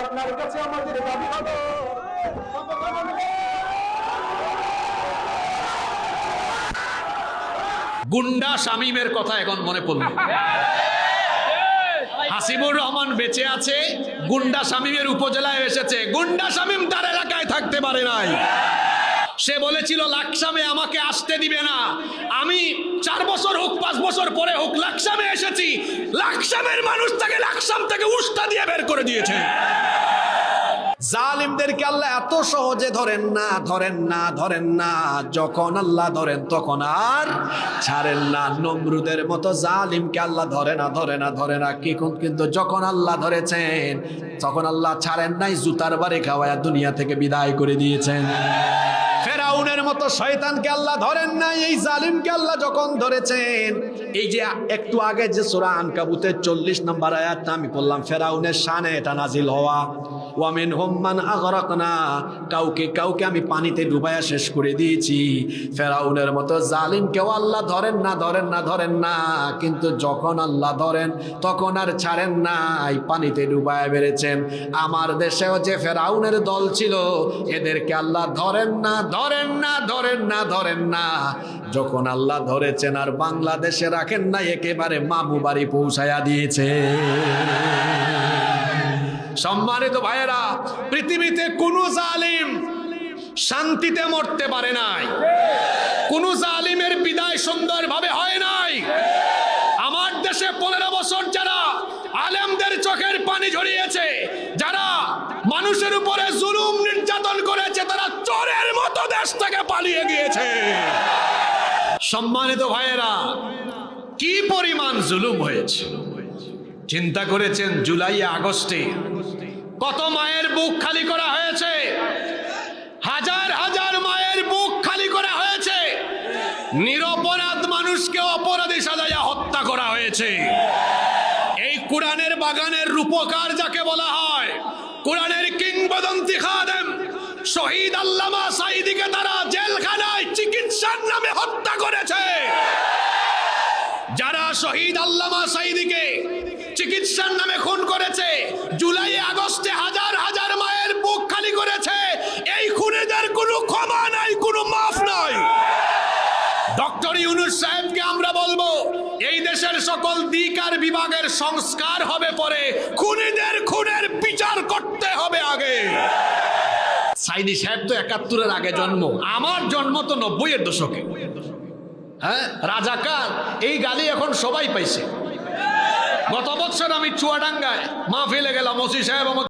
আপনার কাছে আমাদের দাবি হলো গুন্ডা শামীমের কথা এখন মনে পড়ল। হাসিবুর রহমান বেঁচে আছে, গুন্ডা শামীমের উপজেলায় এসেছে। গুন্ডা শামীম তার এলাকায় থাকতে পারে নাই। সে বলেছিল লাকসামে আমাকে আসতে দিবে না, আমি 4 বছর হোক 5 বছর পরে হোক লাকসামে এসেছি। লাকসামের মানুষ তাকে লাকসাম থেকে উস্তা দিয়ে বের করে দিয়েছে। জালিমদেরকে আল্লাহ এত সহজে ধরেন না। যখন আল্লাহ ধরেন তখন আর ছাড়েন না। নমরুদের মতো জালিমকে আল্লাহ ধরে না কিন্তু যখন আল্লাহ ধরেছেন তখন আল্লাহ ছাড়েন নাই, জুতার বাড়ি খাওয়ায়া দুনিয়া থেকে বিদায় করে দিয়েছেন। ফেরাউনের মতো শয়তানকে আল্লাহ ধরেন নাই, এই জালিমকে আল্লাহ যখন ধরেছেন, এই যে একটু আগে যে সূরা আনকাবুতের 40 নম্বর আয়াতটা আমি বললাম, ফেরাউনের শানে এটা নাজিল হওয়া। ওয়া মিনহুম মান আগরাকনা, কাউকে আমি পানিতে ডুবাইয়া শেষ করে দিয়েছি। ফেরাউনের মতো জালিমকেও আল্লাহ ধরেন না, কিন্তু যখন আল্লাহ ধরেন তখন আর ছাড়েন নাই, পানিতে ডুবাইয়া বেড়েছেন। আমার দেশেও যে ফেরাউনের দল ছিল, এদেরকে আল্লাহ ধরেন না। যখন আল্লাহ ধরেছেন আর বাংলাদেশে রাখেন না, একেবারে মামু বাড়ি পৌঁছায়া দিয়েছে। সম্মানিত ভাইয়েরা, পৃথিবীতে কোনো জালিম শান্তিতে মরতে পারে নাই, কোনো জালিমের বিদায় সুন্দরভাবে হয় নাই। আমার দেশে 15 বছর যারা আলেমদের চোখের পানি ঝরিয়েছে, যারা মানুষের উপরে জুলুম নির্যাতন করেছে, তারা চোরের মতো দেশ থেকে পালিয়ে গিয়েছে। সম্মানিত ভাইয়েরা, কি পরিমাণ জুলুম হয়েছে চিন্তা করেছেন? জুলাই আগস্টে কত মায়ের বুক খালি করা হয়েছে, হাজার হাজার মায়ের বুক খালি করা হয়েছে। নিরপরাধ মানুষকে অপরাধী সাজাইয়া হত্যা করা হয়েছে। এই কোরআনের বাগানের রূপকার যাকে বলা হয়, কোরআনের কিংবদন্তি খাদেম শহীদ আল্লামা সাঈদীকে তারা জেলখানায় চিকিৎসার নামে হত্যা করেছে। যারা শহীদ আল্লামা সাঈদীকে চিকিৎসার নামে খুন করেছে, জুলাই আগস্টে হাজার হাজার মায়ের বুক খালি করেছে, এই খুনিদের কোনো ক্ষমা নাই, কোনো মাফ নাই। ডক্টর ইউনূস সাহেবকে আমরা বলবো, এই দেশের সকল দিক আর বিভাগের সংস্কার হবে পরে, খুনিদের খুনের বিচার করতে হবে আগে। সাঈদী সাহেব তো 71-এর আগে জন্ম, আমার জন্ম তো 90-এর দশকে। হ্যাঁ, রাজাকার এই গালি এখন সবাই পাইছে। গত বছর আমি চুয়াডাঙ্গায় মাহফিলে গেলাম, ওসি সাহেব আমাকে